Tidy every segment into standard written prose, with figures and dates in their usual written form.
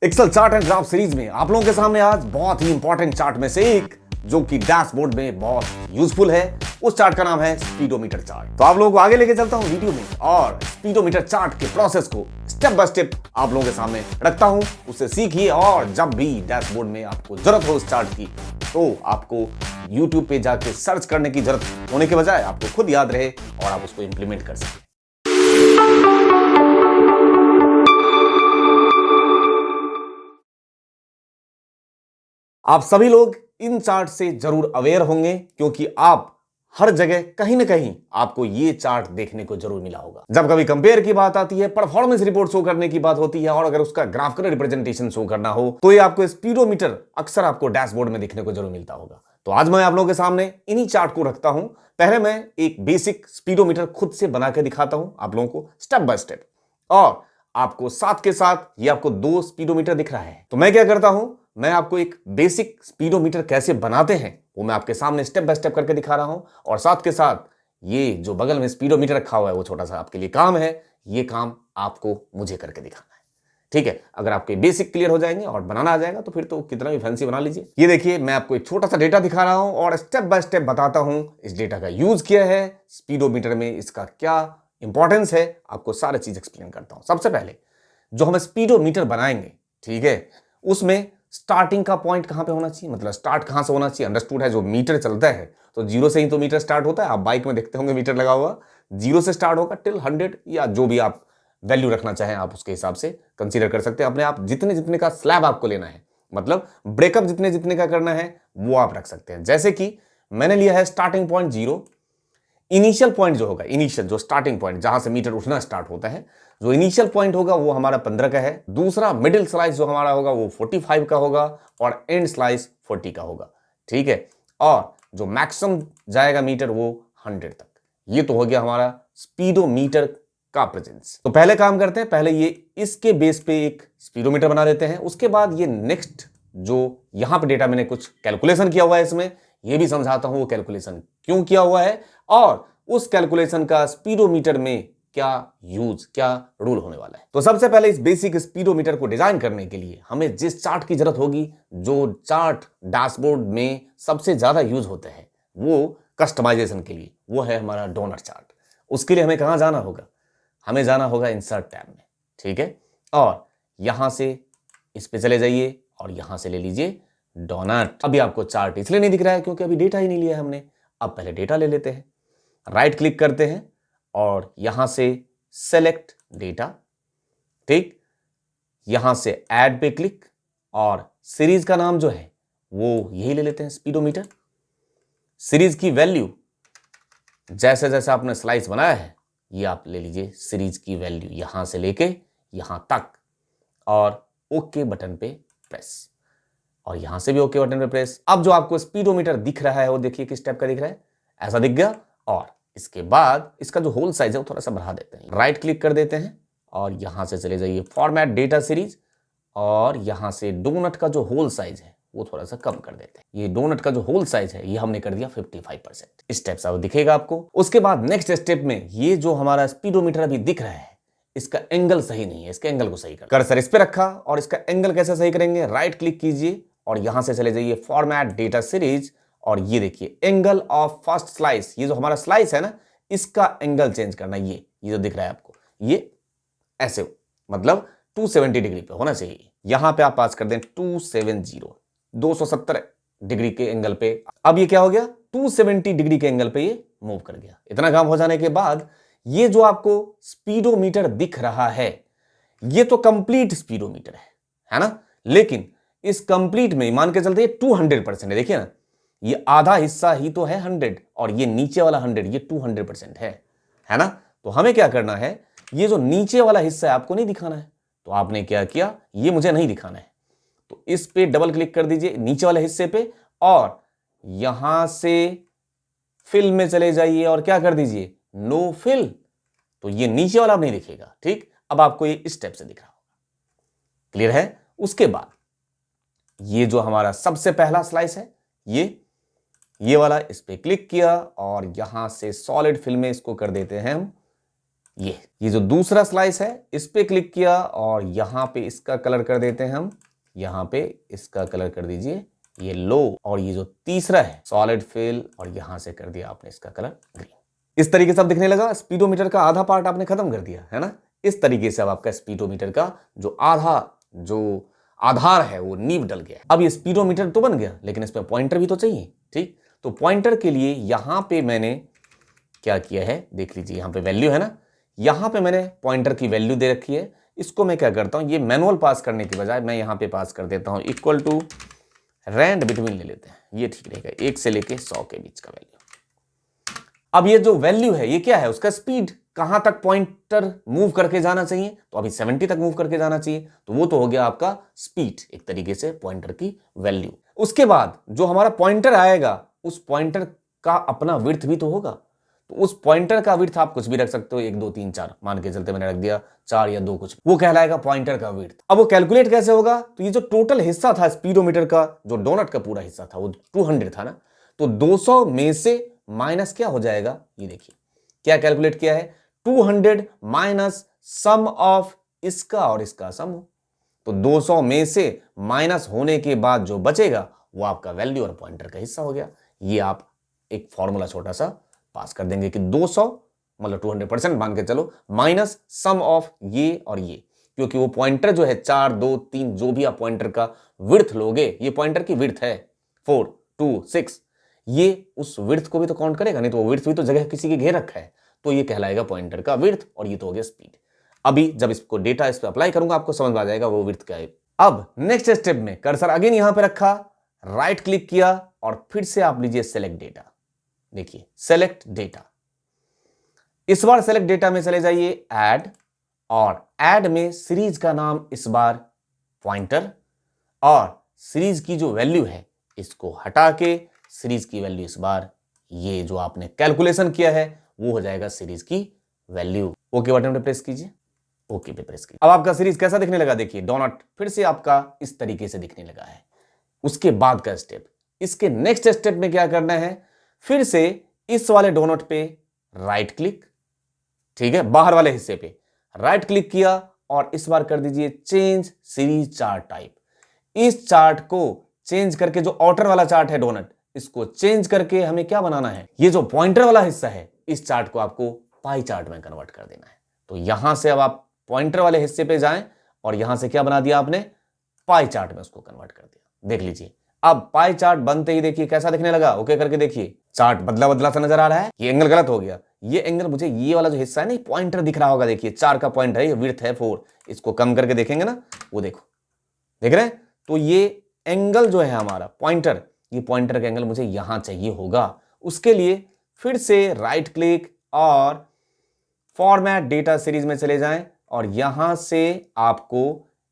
Excel chart and graph series में आप लोगों के सामने आज बहुत ही इंपॉर्टेंट चार्ट में से एक जो कि डैशबोर्ड में बहुत यूजफुल है। उस चार्ट का नाम है स्पीडोमीटर चार्ट। तो आप लोगों को आगे लेके चलता हूं वीडियो में और स्पीडोमीटर चार्ट के प्रोसेस को स्टेप बाय स्टेप आप लोगों के सामने रखता हूं। उससे सीखिए और जब भी डैशबोर्ड में आपको जरूरत हो उस चार्ट की तो आपको YouTube पे जाके सर्च करने की जरूरत होने के बजाय आपको खुद याद रहे और आप उसको इंप्लीमेंट कर सकें। आप सभी लोग इन चार्ट से जरूर अवेयर होंगे क्योंकि आप हर जगह कहीं ना कहीं आपको ये चार्ट देखने को जरूर मिला होगा। जब कभी कंपेयर की बात आती है, परफॉर्मेंस रिपोर्ट शो करने की बात होती है और अगर उसका ग्राफिकल रिप्रेजेंटेशन शो करना हो तो ये आपको स्पीडोमीटर अक्सर आपको डैशबोर्ड में दिखने को जरूर मिलता होगा। तो आज मैं आप लोगों के सामने इन्हीं चार्ट को रखता हूं। पहले मैं एक बेसिक स्पीडोमीटर खुद से बना के दिखाता हूं आप लोगों को स्टेप बाय स्टेप, और आपको साथ के साथ ये आपको दो स्पीडोमीटर दिख रहा है। तो मैं क्या करता हूं, मैं आपको एक बेसिक स्पीडोमीटर कैसे बनाते हैं वो मैं आपके सामने स्टेप बाय स्टेप करके दिखा रहा हूं, और साथ के साथ ये जो बगल में स्पीडोमीटर रखा हुआ है वो छोटा सा आपके लिए काम है। ये काम आपको मुझे करके दिखाना है, ठीक है। अगर आपके बेसिक क्लियर हो जाएंगे और बनाना आ जाएगा तो फिर तो कितना भी फैंसी बना लीजिए। ये देखिए, मैं आपको एक छोटा सा डेटा दिखा रहा हूं और स्टेप बाय स्टेप बताता हूं इस डेटा का यूज क्या है, स्पीडोमीटर में इसका क्या इंपॉर्टेंस है, आपको सारी चीज एक्सप्लेन करता हूं। सबसे पहले जो हम स्पीडोमीटर बनाएंगे, ठीक है, उसमें स्टार्टिंग का पॉइंट कहां पे होना चाहिए, मतलब स्टार्ट कहां से होना चाहिए। अंडरस्टूड है, जो मीटर चलता है तो जीरो से ही तो मीटर स्टार्ट होता है। आप बाइक में देखते होंगे मीटर लगा हुआ, जीरो से स्टार्ट होगा टिल 100 या जो भी आप वैल्यू रखना चाहें आप उसके हिसाब से कंसीडर कर सकते हैं अपने आप। जितने जितने का स्लैब आपको लेना है, मतलब ब्रेकअप जितने जितने का करना है वो आप रख सकते हैं। जैसे कि मैंने लिया है स्टार्टिंग पॉइंट 0, इनिशियल पॉइंट जो होगा, इनिशियल जो स्टार्टिंग पॉइंट जहां से मीटर उठना स्टार्ट होता है, जो इनिशियल पॉइंट होगा वो हमारा 15 का है। दूसरा मिडिल स्लाइस जो हमारा होगा वो 45 का होगा और एंड स्लाइस 40 का होगा, ठीक है। और जो मैक्सिमम जाएगा मीटर वो 100 तक। ये तो हो गया हमारा स्पीडोमीटर का प्रेजेंस। तो पहले काम करते हैं, पहले ये इसके बेस पे एक स्पीडोमीटर बना देते हैं। उसके बाद ये नेक्स्ट जो यहां पे डेटा मैंने कुछ कैलकुलेशन किया हुआ है, इसमें ये भी समझाता हूं वो कैलकुलेशन क्यों किया हुआ है और उस कैलकुलेशन का स्पीडोमीटर में क्या यूज, क्या रूल होने वाला है। तो सबसे पहले इस बेसिक स्पीडोमीटर को डिजाइन करने के लिए हमें जिस चार्ट की जरूरत होगी, जो चार्ट डैशबोर्ड में सबसे ज्यादा यूज होते हैं वो कस्टमाइजेशन के लिए, वो है हमारा डोनट चार्ट। उसके लिए हमें कहां जाना होगा, हमें जाना होगा इंसर्ट टैब में, ठीक है। और यहां से इस पे चले जाइए और यहां से ले लीजिए डोनट। अभी आपको चार्ट इसलिए नहीं दिख रहा है क्योंकि अभी डेटा ही नहीं लिया है हमने। अब पहले डेटा ले लेते हैं, राइट क्लिक करते हैं और यहां से सेलेक्ट डेटा, ठीक। यहां से ऐड पे क्लिक और सीरीज का नाम जो है वो यही ले लेते हैं, स्पीडोमीटर। सीरीज की वैल्यू जैसे जैसे आपने स्लाइस बनाया है ये आप ले लीजिए सीरीज की वैल्यू यहां से लेके यहां तक, और ओके बटन पे प्रेस, और यहां से भी ओके बटन पे प्रेस। अब जो आपको स्पीडोमीटर दिख रहा है वो देखिए किस टाइप का दिख रहा है, ऐसा दिख गया। और इसके बाद इसका जो होल साइज है वो थोड़ा सा बढ़ा देते हैं, राइट क्लिक कर देते हैं और यहां से चले जाइए फॉर्मेट डेटा सीरीज, और यहां से डोनट का जो होल साइज है वो थोड़ा सा कम कर देते हैं। ये डोनट का जो होल साइज है ये हमने कर दिया 55%। इस टाइप से वो दिखेगा आपको। उसके बाद नेक्स्ट स्टेप में ये जो हमारा स्पीडोमीटर अभी दिख रहा है इसका एंगल सही नहीं है, इसके एंगल को सही कर। कर्सर इस पे रखा और इसका एंगल कैसे सही करेंगे, राइट क्लिक कीजिए और यहां से चले जाइए फॉर्मेट डेटा सीरीज, और ये देखिए एंगल ऑफ फर्स्ट स्लाइस, ये जो हमारा स्लाइस है ना इसका एंगल चेंज करना। ये जो दिख रहा है आपको ये ऐसे, मतलब 270 डिग्री पे होना चाहिए। यहां पे आप पास कर दें 270 डिग्री के एंगल पे। अब ये क्या हो गया, 270 डिग्री के एंगल पे ये मूव कर गया। इतना काम हो जाने के बाद ये जो आपको स्पीडोमीटर दिख रहा है ये तो कंप्लीट स्पीडोमीटर है ना, लेकिन इस कंप्लीट में मान के चलते 200% है। देखिए ना, ये आधा हिस्सा ही तो है 100 और ये नीचे वाला 100, ये 200% है ना। तो हमें क्या करना है, ये जो नीचे वाला हिस्सा है आपको नहीं दिखाना है, तो आपने क्या किया, ये मुझे नहीं दिखाना है तो इस पे डबल क्लिक कर दीजिए नीचे वाले हिस्से पे, और यहां से फिल में चले जाइए और क्या कर दीजिए नो फिल, तो ये नीचे वाला नहीं दिखेगा, ठीक। अब आपको ये इस स्टेप से दिख रहा होगा, क्लियर है। उसके बाद ये जो हमारा सबसे पहला स्लाइस है ये वाला, इस पे क्लिक किया और यहां से सॉलिड फिल में इसको कर देते हैं हम ये जो दूसरा स्लाइस है इस पे क्लिक किया और यहां पे इसका कलर कर देते हैं हम, यहां पे इसका कलर कर दीजिए ये लो, और ये जो तीसरा है सॉलिड फिल और यहां से कर दिया आपने इसका कलर ग्रीन। इस तरीके से अब दिखने लगा। स्पीडोमीटर का आधा पार्ट आपने खत्म कर दिया है ना। इस तरीके से अब आपका स्पीडोमीटर का जो आधार है वो नींव डल गया। अब ये स्पीडोमीटर तो बन गया, लेकिन इसमें पॉइंटर भी तो चाहिए। ठीक, तो पॉइंटर के लिए यहां पे मैंने क्या किया है देख लीजिए, यहां पे वैल्यू है ना, यहां पे मैंने पॉइंटर की वैल्यू दे रखी है। इसको मैं क्या करता हूं, ये मैनुअल पास करने की बजाय मैं यहां पे पास कर देता हूं इक्वल टू रैंड बिटवीन ले लेते हैं, ये ठीक रहेगा, 1 से लेके 100 के बीच का वैल्यू। अब ये जो वैल्यू है ये क्या है, उसका स्पीड, कहां तक पॉइंटर मूव करके जाना चाहिए, तो अभी 70 तक मूव करके जाना चाहिए, तो वो तो हो गया आपका स्पीड, एक तरीके से पॉइंटर की वैल्यू। उसके बाद जो हमारा पॉइंटर आएगा उस पॉइंटर का अपना विड्थ भी तो होगा, तो उस पॉइंटर का विड्थ आप कुछ भी रख सकते हो, 1 2 3 4 मान के चलते मैंने रख दिया 4 या 2 कुछ, वो कहलाएगा पॉइंटर का विड्थ। अब वो कैलकुलेट कैसे होगा, तो ये जो टोटल हिस्सा था स्पीडोमीटर का, जो डोनट का पूरा हिस्सा था वो 200 था ना, तो 200 में से माइनस क्या हो जाएगा, ये देखिए क्या कैलकुलेट किया है, 200 माइनस सम ऑफ इसका और इसका सम, तो 200 में से माइनस होने के बाद जो बचेगा वो आपका वैल्यू और पॉइंटर का हिस्सा हो गया। ये आप एक फॉर्मूला छोटा सा पास कर देंगे कि 200 मतलब 200% मान के चलो माइनस सम ऑफ ये और ये, क्योंकि वो पॉइंटर जो है 4 2 3 जो भी आप पॉइंटर का विड्थ लोगे, ये पॉइंटर की विड्थ है 4 2 6, ये उस विड्थ को भी तो काउंट करेगा, नहीं तो वो विड्थ भी तो जगह किसी के घेर रखा है, तो ये कहलाएगा पॉइंटर का विड्थ और ये तो हो गया स्पीड। अभी जब इसको डेटा इस पे अप्लाई करूंगा आपको समझ में आ जाएगा वो विड्थ क्या है। अब नेक्स्ट स्टेप में कर्सर अगेन यहां पे रखा, राइट क्लिक किया और फिर से आप लीजिए सेलेक्ट डेटा, देखिए सेलेक्ट डेटा, इस बार सेलेक्ट डेटा में चले जाइए ऐड, और ऐड में सीरीज का नाम इस बार पॉइंटर, और सीरीज की जो वैल्यू है इसको हटा के सीरीज की वैल्यू इस बार ये जो आपने कैलकुलेशन किया है वो हो जाएगा सीरीज की वैल्यू। ओके बटन पे प्रेस कीजिए, ओके पे प्रेस कीजिए। अब आपका सीरीज कैसा दिखने लगा, देखिए डोनट फिर से आपका इस तरीके से दिखने लगा है। उसके बाद का स्टेप, इसके नेक्स्ट स्टेप में क्या करना है, फिर से इस वाले डोनट पे राइट क्लिक, ठीक है, बाहर वाले हिस्से पे राइट क्लिक किया और इस बार कर दीजिए चेंज सीरीज चार्ट टाइप। इस चार्ट को चेंज करके, जो आउटर वाला चार्ट है डोनट, इसको चेंज करके हमें क्या बनाना है, ये जो पॉइंटर वाला हिस्सा है इस चार्ट को आपको पाई चार्ट में कन्वर्ट कर देना है। तो यहां से अब आप पॉइंटर वाले हिस्से पे जाएं और यहां से क्या बना दिया आपने, पाई चार्ट में उसको कन्वर्ट कर दिया। देख लीजिए अब पाई चार्ट बनते ही देखिए कैसा दिखने लगा, ओके करके देखिए चार्ट बदला बदला सा नजर आ रहा है। ये एंगल गलत हो गया, ये एंगल मुझे ये वाला जो हिस्सा है ना पॉइंटर दिख रहा होगा, देखिए 4 का पॉइंट है, ये विड्थ है 4, इसको कम करके देखेंगे ना, वो देखो देख रहे हैं, तो ये एंगल जो है हमारा पॉइंटर, ये पॉइंटर का एंगल मुझे यहां चाहिए होगा। उसके लिए फिर से राइट क्लिक और फॉर्मेट डेटा सीरीज में चले जाएं और यहां से आपको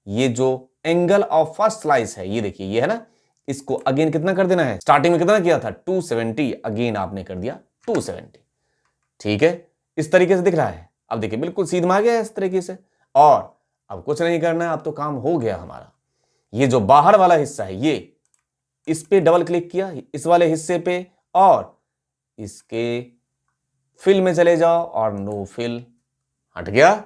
ये जो एंगल ऑफ फर्स्ट स्लाइस है ये देखिए ये है ना, इसको अगेन कितना कर देना है, स्टार्टिंग में कितना किया था 270, अगेन आपने कर दिया 270, ठीक है, इस तरीके से दिख रहा है। अब देखिए बिल्कुल सीध में आ गया इस तरीके से, और अब कुछ नहीं करना है, अब तो काम हो गया हमारा। ये जो बाहर वाला हिस्सा है ये, इस पे डबल क्लिक किया इस वाले हिस्से पे और इसके फिल में चले जाओ और नो फिल हट गया।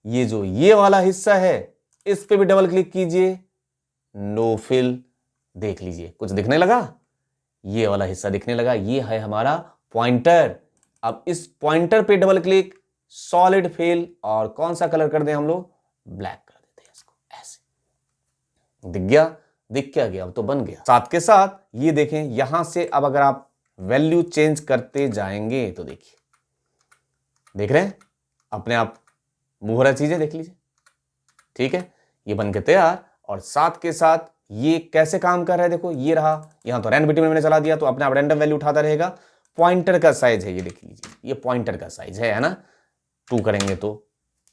ये जो ये वाला हिस्सा है इस पे भी डबल क्लिक कीजिए, नो फिल, देख लीजिए कुछ दिखने लगा, ये वाला हिस्सा दिखने लगा, ये है हमारा पॉइंटर। अब इस पॉइंटर पे डबल क्लिक, सॉलिड फिल, और कौन सा कलर कर दें हम लोग, ब्लैक कर देते हैं इसको, ऐसे दिख गया, दिख क्या गया, अब तो बन गया। साथ के साथ ये देखें यहां से अब अगर आप वैल्यू चेंज करते जाएंगे तो देखिए देख रहे हैं अपने आप मूव हो रहा चीजें, देख लीजिए, ठीक है, ये बन के तैयार। और साथ के साथ ये कैसे काम कर रहा है, देखो ये रहा, यहां तो रैंड बिटवीन मैंने चला दिया तो अपने आप रैंडम वैल्यू उठाता रहेगा। पॉइंटर का साइज है ये देख लीजिए, ये पॉइंटर का साइज है ना, 2 करेंगे तो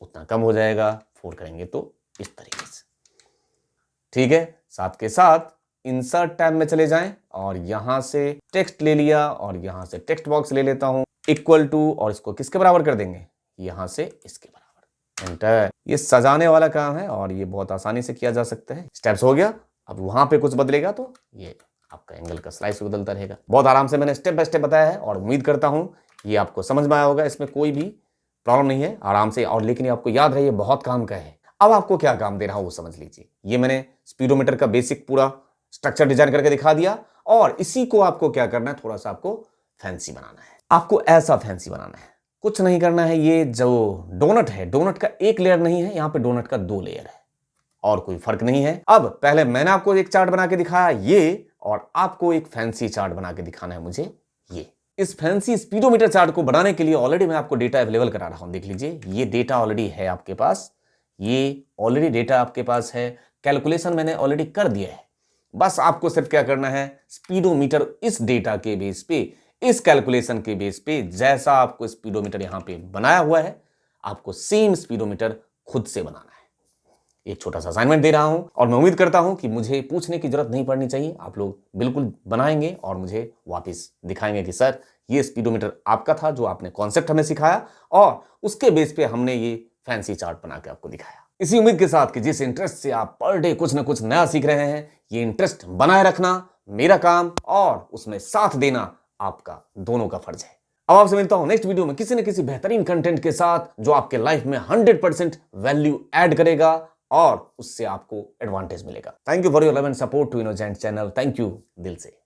उतना कम हो जाएगा, 4 करेंगे तो इस तरीके से, ठीक है। साथ के साथ इंसर्ट टैब में चले जाएं और यहां से टेक्स्ट ले लिया और यहां से टेक्स्ट बॉक्स ले लेता हूं इक्वल टू, और इसको किसके बराबर कर देंगे, यहां से इसके बराबर, एंटर। ये सजाने वाला काम है और ये बहुत आसानी से किया जा सकता है। स्टेप्स हो गया, अब वहां पे कुछ बदलेगा तो ये आपका एंगल का स्लाइस बदलता रहेगा। बहुत आराम से मैंने स्टेप बाय स्टेप बताया है और उम्मीद करता हूं ये आपको समझ में आया होगा, इसमें कोई भी प्रॉब्लम नहीं है, आराम से। और लेकिन आपको याद रहे ये बहुत काम का है। अब आपको क्या काम दे रहा हूं वो समझ लीजिए। ये मैंने स्पीडोमीटर का बेसिक पूरा स्ट्रक्चर डिजाइन करके दिखा दिया, और इसी को आपको क्या करना है, थोड़ा सा आपको फैंसी बनाना है। आपको ऐसा फैंसी बनाना है, कुछ नहीं करना है। ये जो डोनट है, डोनट का एक लेयर नहीं है, यहां पे डोनट का 2 लेयर है, और कोई फर्क नहीं है। अब पहले मैंने आपको एक चार्ट बना के दिखाया ये, और आपको एक फैंसी चार्ट बना के दिखाना है मुझे ये। इस फैंसी स्पीडोमीटर चार्ट को बनाने के लिए ऑलरेडी मैं आपको डेटा अवेलेबल करा रहा हूं। देख लीजिए, ये डेटा ऑलरेडी है आपके पास, ये ऑलरेडी डेटा आपके पास है, कैलकुलेशन मैंने ऑलरेडी कर दिया है। बस आपको सिर्फ क्या करना है, स्पीडोमीटर इस डेटा के बेस पे, इस कैलकुलेशन के बेस पे, जैसा आपको स्पीडोमीटर यहां पे बनाया हुआ है, आपको सेम स्पीडोमीटर खुद से बनाना है। एक छोटा सा असाइनमेंट दे रहा हूं, और मैं उम्मीद करता हूं कि मुझे पूछने की जरूरत नहीं पड़नी चाहिए। आप लोग बिल्कुल बनाएंगे और मुझे वापस दिखाएंगे कि सर ये स्पीडोमीटर आपका था, जो आपने कॉन्सेप्ट हमें सिखाया, और उसके बेस पे हमने ये फैंसी चार्ट बना के आपको दिखाया। इसी उम्मीद के साथ कि जिस इंटरेस्ट से आप पर डे कुछ ना कुछ नया सीख रहे हैं, ये इंटरेस्ट बनाए रखना मेरा काम, और उसमें साथ देना आपका दोनों का फर्ज है। अब आपसे मिलता हूं नेक्स्ट वीडियो में किसी न किसी बेहतरीन कंटेंट के साथ, जो आपके लाइफ में 100% वैल्यू ऐड करेगा, और उससे आपको एडवांटेज मिलेगा। Thank you for your love and support to innocent channel. Thank you दिल से।